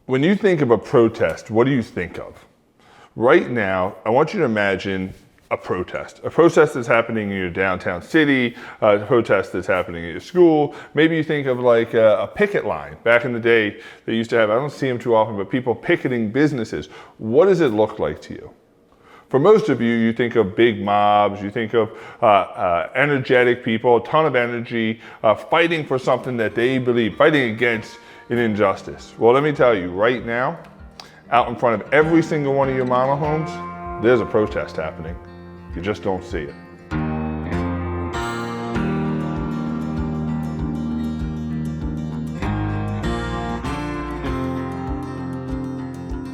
When you think of a protest, what do you think of? Right now, I want you to imagine a protest that's happening in your downtown city, a protest that's happening at your school. Maybe you think of like a picket line. Back in the day, they used to have, I don't see them too often, but people picketing businesses. What does it look like to you? For most of you, you think of big mobs, you think of energetic people, a ton of energy, fighting for something that they believe, fighting against an injustice. Well, let me tell you, right now, out in front of every single one of your model homes, there's a protest happening. You just don't see it.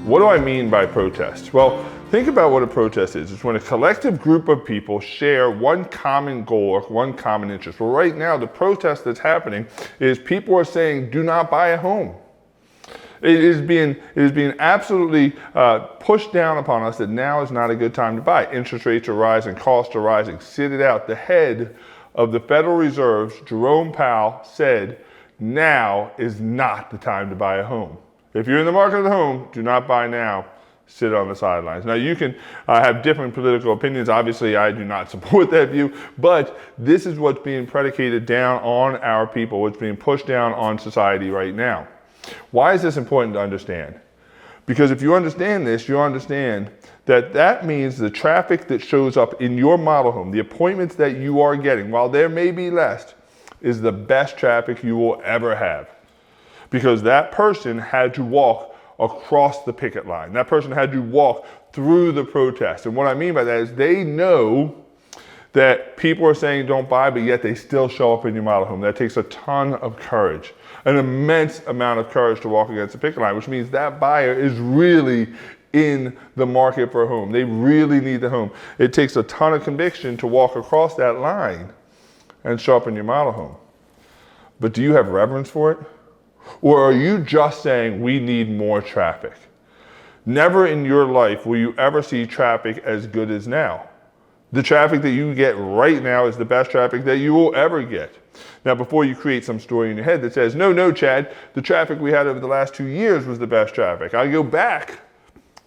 What do I mean by protest? Well, think about what a protest is. It's when a collective group of people share one common goal or one common interest. Well, right now, the protest that's happening is people are saying, do not buy a home. It is being absolutely pushed down upon us that now is not a good time to buy. Interest rates are rising, costs are rising. Sit it out. The head of the Federal Reserve, Jerome Powell, said, now is not the time to buy a home. If you're in the market of the home, do not buy now. Sit on the sidelines. Now you can have different political opinions. Obviously, I do not support that view, but this is what's being predicated down on our people, what's being pushed down on society right now. Why is this important to understand? Because if you understand this, you understand that that means the traffic that shows up in your model home, the appointments that you are getting, while there may be less, is the best traffic you will ever have. Because that person had to walk across the picket line. That person had to walk through the protest. And what I mean by that is they know that people are saying don't buy, but yet they still show up in your model home. That takes a ton of courage, an immense amount of courage to walk against the picket line, which means that buyer is really in the market for a home. They really need the home. It takes a ton of conviction to walk across that line and show up in your model home. But do you have reverence for it? Or are you just saying we need more traffic? Never in your life will you ever see traffic as good as now. The traffic that you get right now is the best traffic that you will ever get. Now, before you create some story in your head that says, no, Chad, the traffic we had over the last 2 years was the best traffic, I go back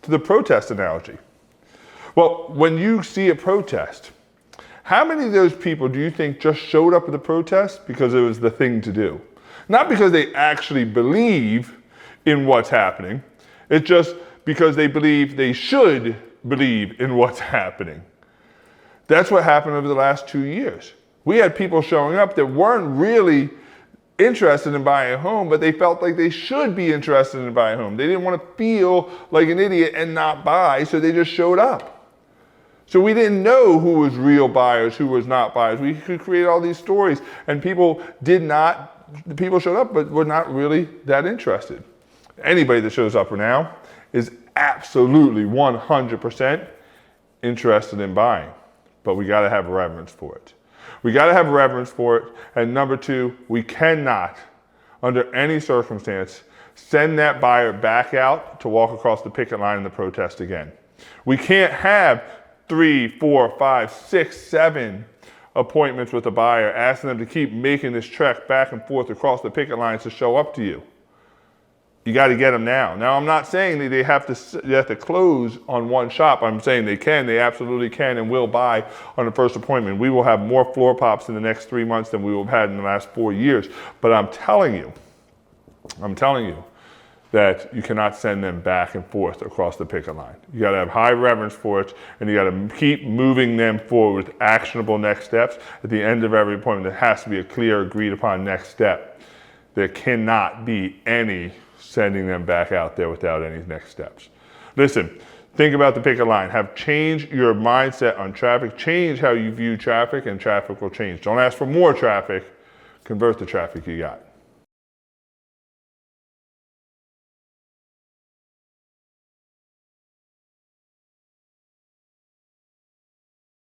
to the protest analogy. Well, when you see a protest, how many of those people do you think just showed up at the protest because it was the thing to do? Not because they actually believe in what's happening. It's just because they believe they should believe in what's happening. That's what happened over the last 2 years. We had people showing up that weren't really interested in buying a home, but they felt like they should be interested in buying a home. They didn't want to feel like an idiot and not buy, so they just showed up. So we didn't know who was real buyers, who was not buyers. We could create all these stories, and people showed up, but were not really that interested. Anybody that shows up now is absolutely 100% interested in buying, but we got to have reverence for it. We got to have reverence for it. And number two, we cannot, under any circumstance, send that buyer back out to walk across the picket line in the protest again. We can't have 3, 4, 5, 6, 7 appointments with a buyer, asking them to keep making this trek back and forth across the picket lines to show up to you. You got to get them now. Now, I'm not saying that they have to close on one shop. I'm saying they absolutely can and will buy on the first appointment. We will have more floor pops in the next 3 months than we will have had in the last 4 years. But I'm telling you that you cannot send them back and forth across the picket line. You got to have high reverence for it, and you got to keep moving them forward with actionable next steps. At the end of every appointment, there has to be a clear, agreed upon next step. There cannot be any sending them back out there without any next steps. Listen, think about the picket line. Change your mindset on traffic. Change how you view traffic, and traffic will change. Don't ask for more traffic. Convert the traffic you got.